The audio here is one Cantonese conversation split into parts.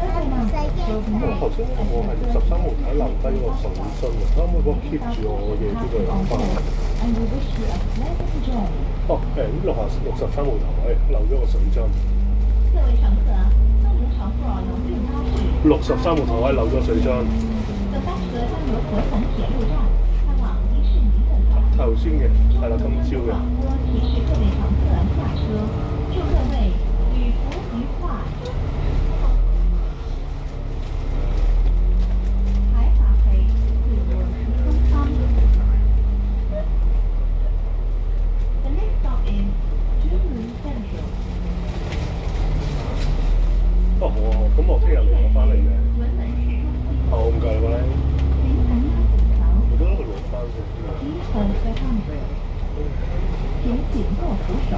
我頭先我係13號睇留低個手信啊，可唔可以幫我 keep 住我嘅呢個攞翻？哦，63號頭位漏咗個水樽。63號頭位漏咗水樽。頭先嘅係啦，今朝嘅。哦，好啊，咁我聽日嚟攞翻嚟嘅。好，唔該你咧。我覺得佢攞翻先。請緊握扶手。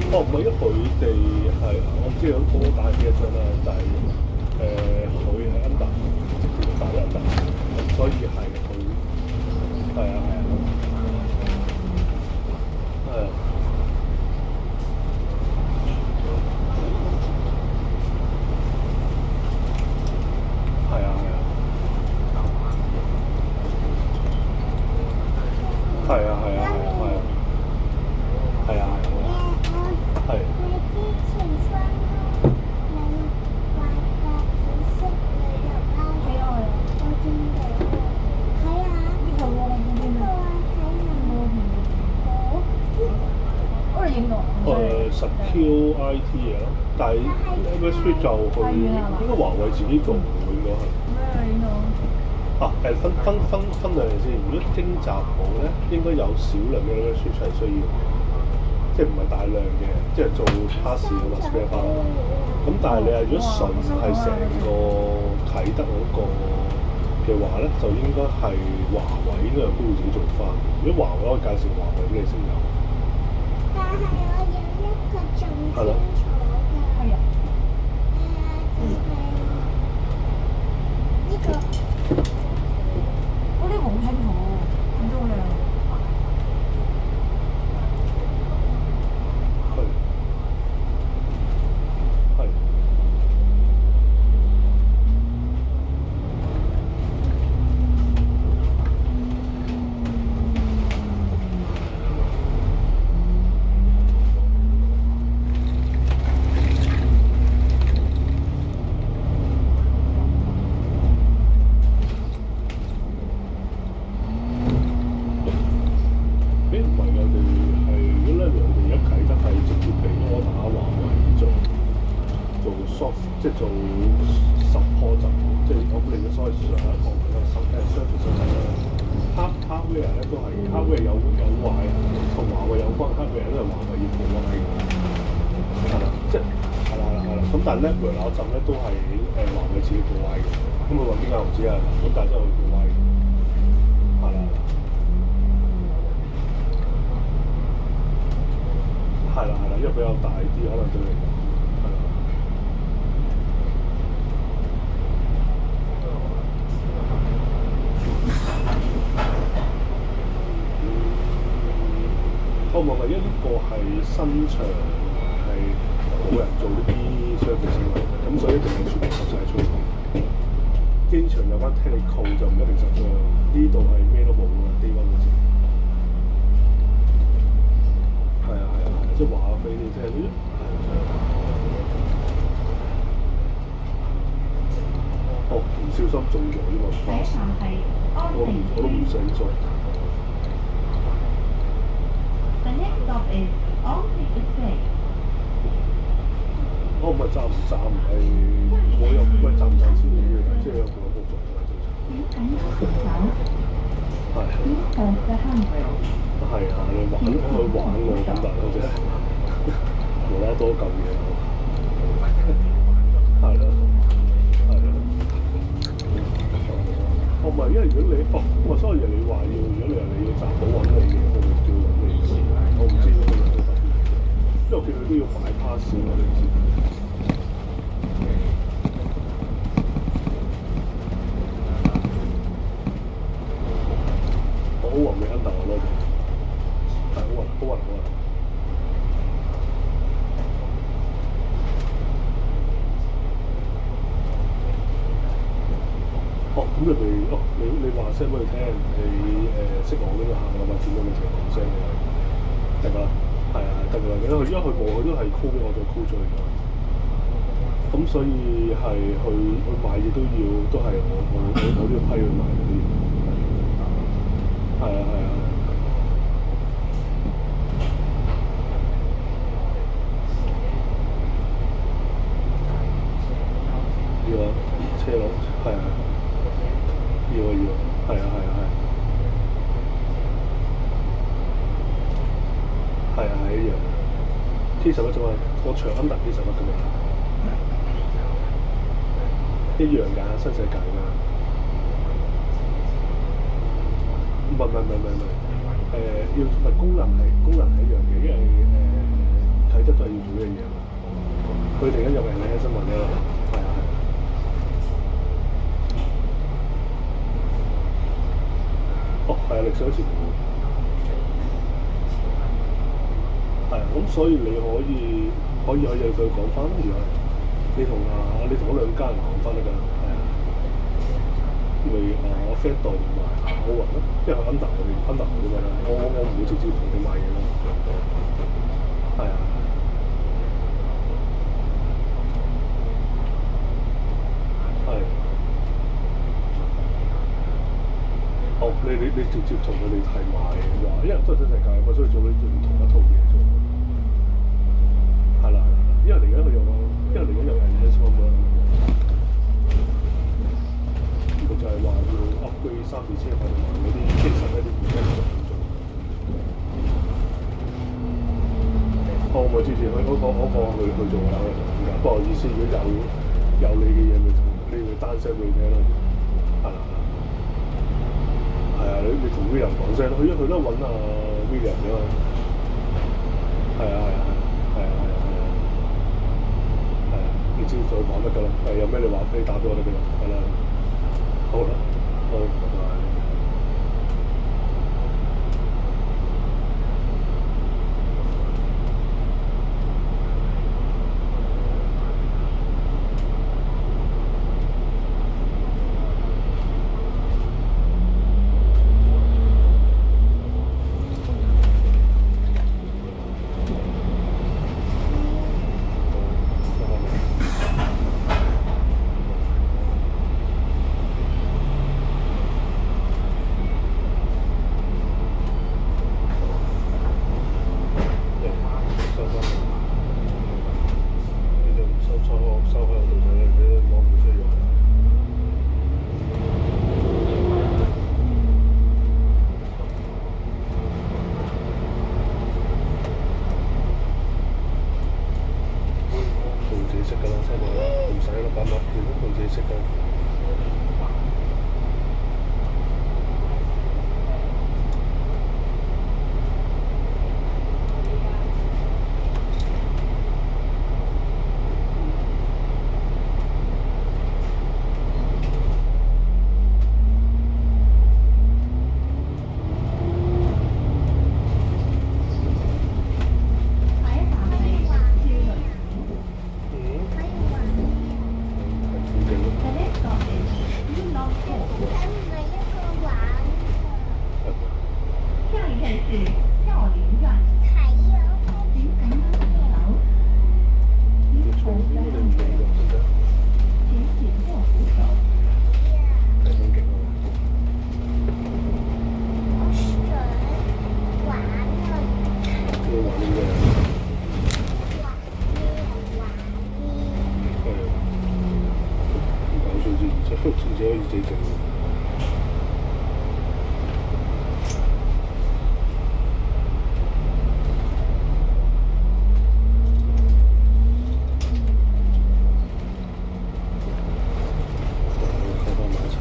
哦，唔係，因為佢哋係我唔知有冇打幾多張啦，但係佢係 under，直接打咗 under，所以係佢係啊係啊。10QIT 嘢咯，但係 MSV 就佢應該華為自己做唔會應該係。啊分兩樣先，如果經集好咧，應該有少量嘅 MSV 係需要，即係唔係大量嘅，即係做測試或者 spare part。咁但係你係如果純係成個啟德嗰個嘅話咧，就應該係華為應該有機會自己做翻。如果華為可以介紹華為俾你先有。但係我有一個仲清楚嘅，係啊，呢個嗰啲好清楚喎，咁都靚。即係做support即係我哋嘅所謂上一個service 啦。hardware 咧都係 hardware 有壞，同華為有關 hardware 都係華為業務咯。但係 Network 嗰陣咧都係華為自己過威嘅，咁佢揾邊間我唔知啊，咁但係都係佢過威嘅，係啦，係啦，因為比較大啲，可能對你係啦。我唔係，因為呢個係新場，係冇人做呢啲 service 嘅，咁所以一定係全部實際操作。機場有間 Telecom 就唔一定實際，呢度係咩都冇㗎，day one嗰時。係啊，即係話俾你聽呢。哦，唔小心中咗呢個巴士，我都唔想做。The next stop is Alnwick Estate. 我唔係站唔站係，我又唔係站唔站先嘅，即係有冇做嘅係。係啊，你玩我咁大嗰隻，無啦多嚿嘢，係咯。唔係，因為如果你咁所以你話要，如果你話你要集到揾你嘅，我咪叫揾你先。我唔知佢有冇特別，因為我見佢都要買 pass 㗎，你知。我好雲未 under 我攞嘅，係好雲。咁你哋你話聲俾佢聽，你識我呢個客㗎嘛？點樣你同佢講聲嘅，得㗎啦，係啊，得㗎啦。因為佢冇，佢都係 call 俾我再 call 咗佢㗎。咁所以係去買嘢都係我都要批佢買嗰啲。係啊。要啊，車佬係啊。要，係啊，係一樣。T11啫嘛，個長 under T11㗎嘛，一樣㗎，新世界㗎。唔係，要功能係一樣嘅，因為睇得都係要做呢樣嘢。佢突然間有人喺新聞咧，係啊。哦，係啊，歷史好似冇。係啊，咁所以你可以再講翻，如果你同嗰兩家人講翻得㗎，係啊。咪我 friend 度同埋好雲咯，因為佢 under 我哋㗎嘛，我唔會直接同你買嘢咯。係啊。係。哦，你直接同佢哋提埋話，因為都係新世界嘛，所以做唔同一套嘢做。係啦，因為嚟緊佢有人喺香港，佢就係話要 upgrade 3、4車同埋嗰啲機實一啲嘢做。我之前去嗰個去做啦，不過意思如果有你嘅嘢，你會單聲俾你聽咯。係啦。係啊，你同 William 講聲，佢都揾阿 William 㗎嘛。係啊，你知再講得㗎啦。係有咩你話俾你打俾我得㗎啦。係啦，好啦，好，拜拜。啦，擺埋一邊，佢自己識嘅。下一站係少女寺。可以玩咩？係附近咯。 The next stop is Yulong Hall。睇唔係一個玩下一站是孝陵站，睇啊！請乘搭車樓。啲床點解你唔用㗎？而家請緊握扶手。係咁勁啊！想玩啊！要玩啲咩啊？係啊，唔搞笑先，而且可以自己整。開翻埋一齊。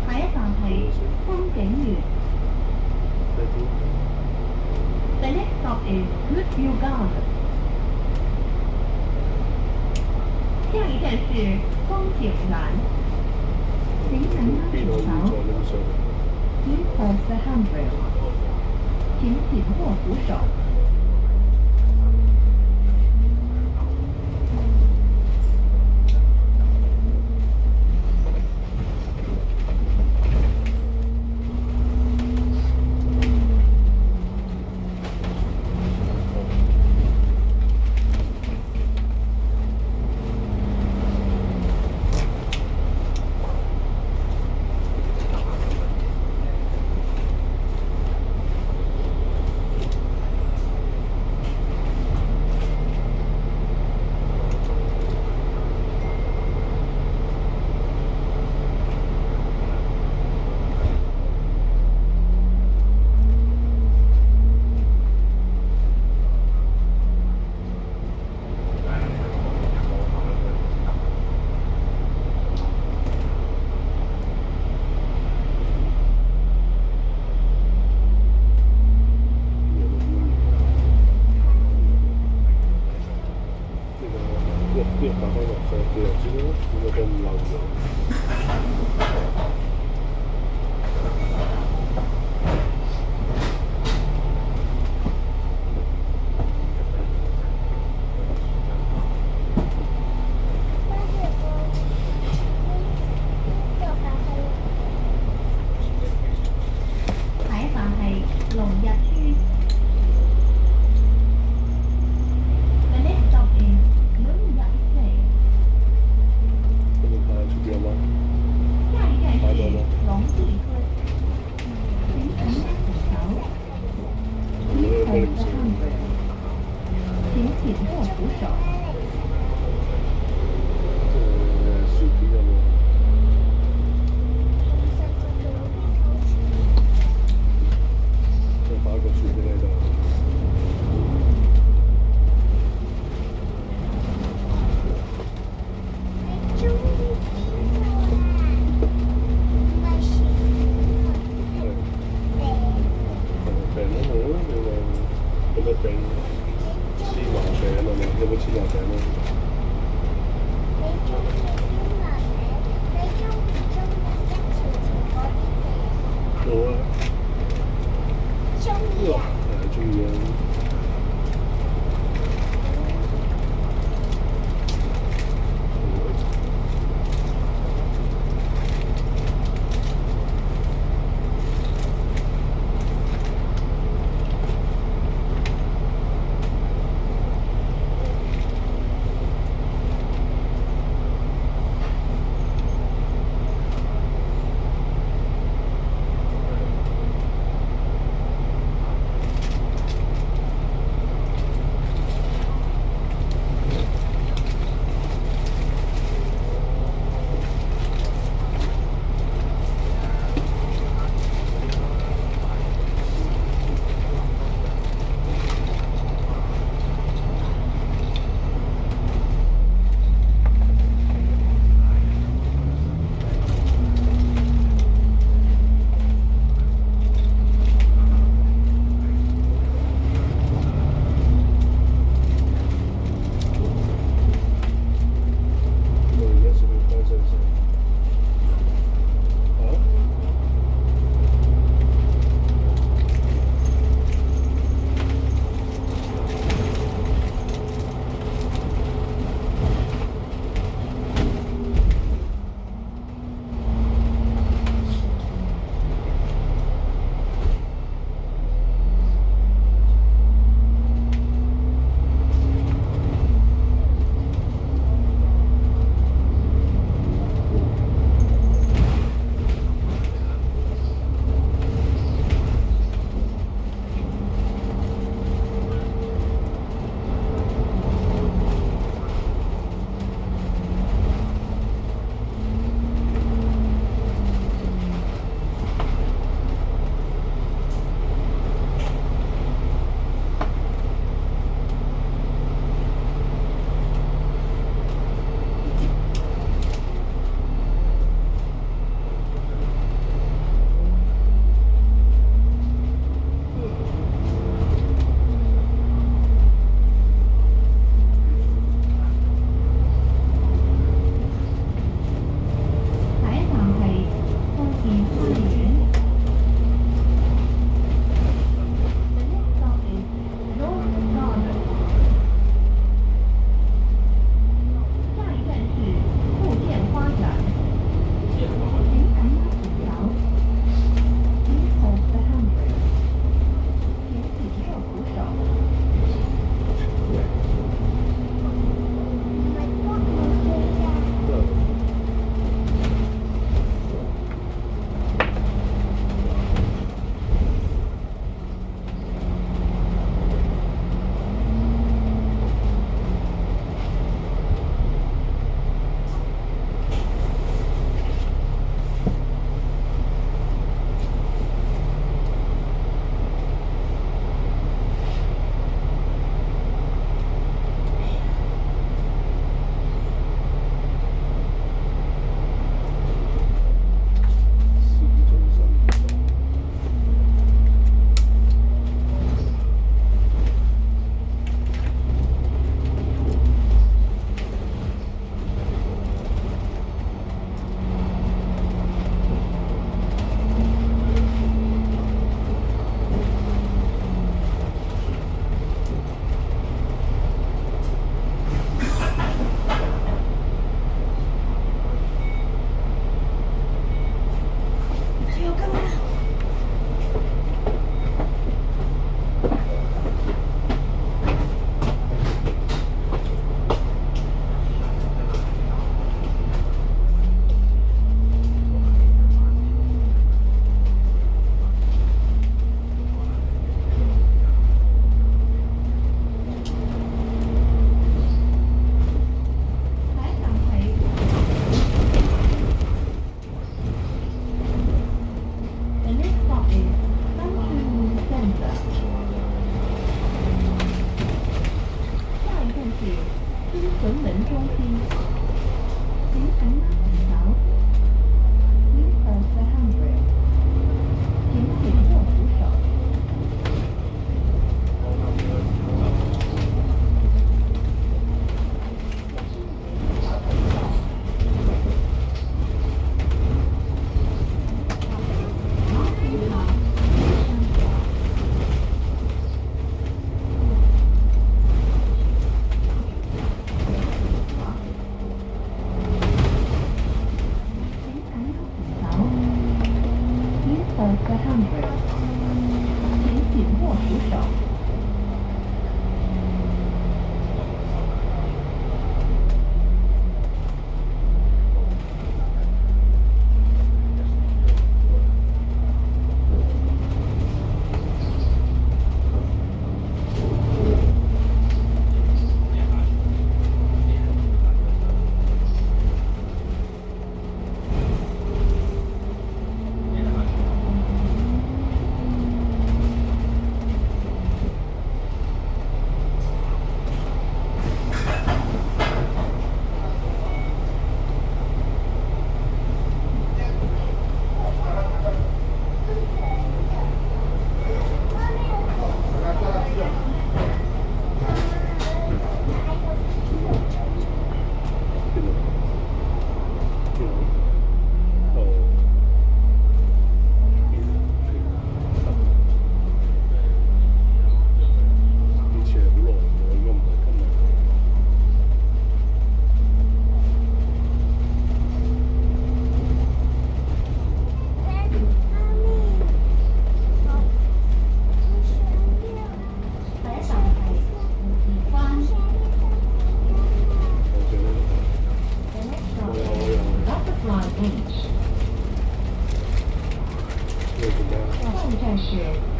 下一站係風景園。The next stop is Goodview Garden。下一站是風景欄。請乘搭邊可以再扶手。影相？ Please hold the handrail。請緊握扶手。呢個打翻落去，佢又知啦，點解咁漏咗？下一站係龍日村。The next stop is 龍日寺。跟住睇下出邊有冇？下一站是龍地村。請乘搭扶手。Please hold the handrail。請緊握扶手。薯片有冇？再擺個薯片喺度。餅都好啊，你話有咩餅？芝麻餅啊嘛，有冇芝麻餅啊？好啊，係中意啊。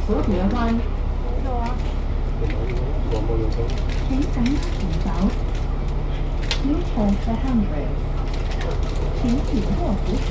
左轉彎，呢度啊，望望右手。請緊握扶手。Please hold the handrail。請緊握扶手。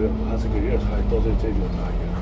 又唔黑色嘅，因為太多即係遮住個太陽。